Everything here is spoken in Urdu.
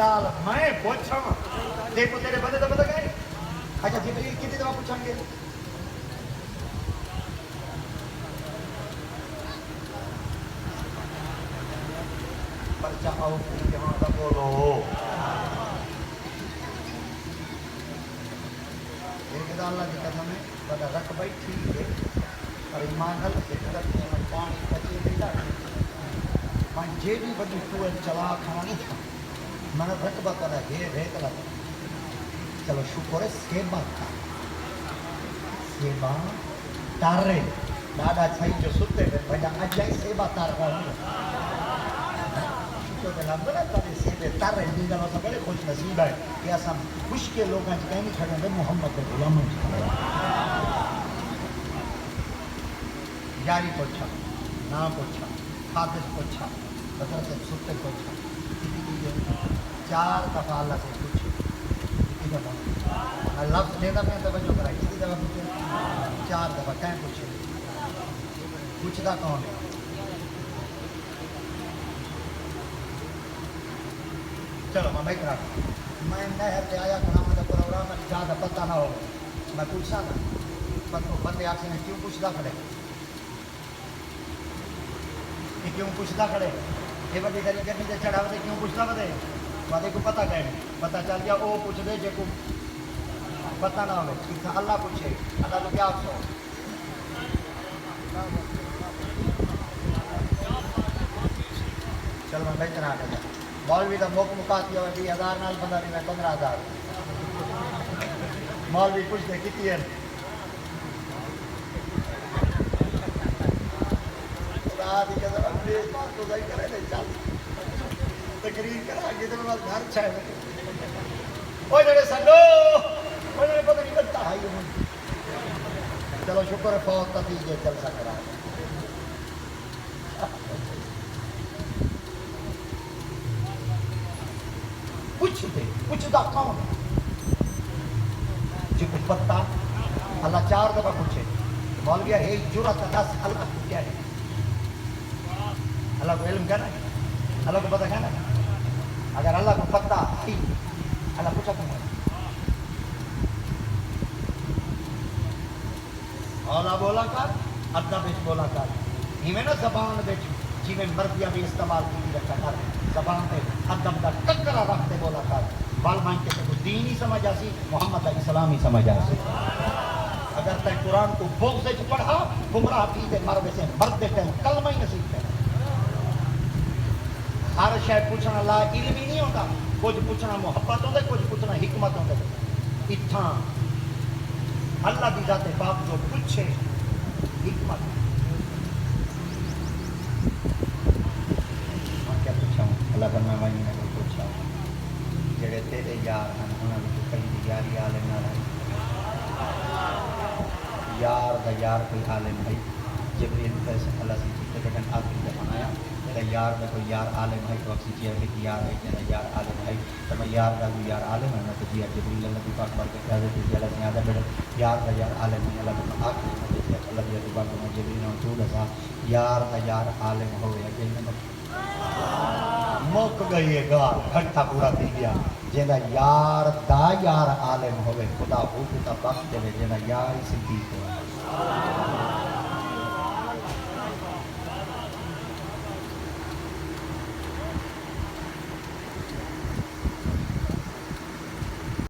گال میں پوچھاں دیکھو تیرے بندے تو پتہ گئے اچھا جبریل کتنی دفعہ پوچھیں گے پرچہ آؤ کہ ہاں دا بولو ایک دا اللہ کی قسم ہے بڑا رقبہ ٹھیک ہے اور ایمان اللہ سے قدر پانی بچے دیتا ہے من جے بھی بڑی ٹوئل چلا کھانا نہیں تھا من رقبہ کرا گے ریت لگا چلو شکر ہے سیبا تھا سیبا تارے دادا چھائی جو ستے میں بھجا اجائی سیبا تار رہا ہوں شکر ہے لابد ہے تارے سیبے تارے دیگا لوگا بڑے خوش نصیب ہے کہ ایسا خوش کے لوگاں جی کہیں نہیں کھڑے ہیں محمد کے غلاموں یاری پوچھا نا پوچھا حادث پوچھا حضرت ستے پوچھا چار دفعہ اللہ سے پوچھے کتنی دفعہ میں لفظ لیتا میں توجہ کرا کتنی دفعہ پوچھے چار دفعہ کہیں پوچھے پوچھتا کون ہے چلو میں بھائی کرا میں نہر پہ آیا کھڑا مجھے پروگرام میں زیادہ پتہ نہ ہو میں پوچھا تھا بندے آپ سے میں کیوں پوچھتا کھڑے یہ کیوں پوچھتا کھڑے یہ بڑی دری گرمی سے چڑھا ہوتے کیوں پوچھتا بتے وعدے کو پتہ کہیں پتہ چل گیا وہ پوچھ دے جے کو پتہ نہ ہوئے کہ اللہ پوچھے اللہ تو کیا آپ سو چل میں بہتر آ گیا مولوی کا موقع مکاتی ہوئے 20,000 نال بندہ نہیں میں 15,000 مولوی پوچھ دے کتنی ہے تقریر کرا گے تو میں گھر چھائے اوہ جڑے سنو اوہ جڑے پتہ نہیں بنتا ہے چلو شکر ہے فوت تفیجے جلسہ کرا پوچھتا کون جی کچھ پتہ اللہ 4 دفعہ پوچھے مولوی ہے جرأت نس اللہ کو کیا ہے اللہ کو علم کہنا ہے اللہ کو پتہ کہنا ہے اگر اللہ کو پتہ ہے اللہ پوچھا کون ہے اولا بولا کر ادھا بیچ بولا کر ہی میں نا زبان بیچ جی میں مردیاں بھی استعمال کی رکھا کر زبان پہ ادب کا ٹکرا رکھتے بولا کر بال مائن کے تو دین ہی سمجھ آسی محمد علیہ السلام ہی سمجھ آسی اگر تے قرآن کو بغض سے پڑھا گمراہ پیتے مرد سے مرد تے کلمہ ہی نصیب ہے ہر شاید پوچھنا لا علم ہی نہیں ہوتا کچھ پوچھنا محبت ہوتا کچھ پوچھنا حکمت ہوتا اتھاں اللہ دی ذات پاک جو پوچھے حکمت کیا پوچھا ہوں اللہ فرمائے وہیں نے پوچھا جڑے تیرے یار ہیں انہوں نے کہیں یاری عالم نہ رہی یار دا یار کوئی عالم ہے جبریل پیسے اللہ سے جیتے بٹن آخری دے بنایا میرا یار دا کوئی یار عالم ہے تو اکسی چیئر کہ یار ہے میرا یار عالم ہے تو میں یار دا کوئی یار عالم ہے میں تو جیئر جبریل اللہ کی پاک بار کے حضرت جی اللہ سے آدھا بیٹھے یار دا یار عالم ہے اللہ کو آخری میں دیکھے اللہ کی پاک میں جبریل نے چود ایسا یار دا یار عالم ہوئے جنہیں مک گئی ہے گار گھٹا پورا تھی گیا جنہ یار عالم ہوئے خدا ہو کتا بخت دے جنہ یار صدیق ہوئے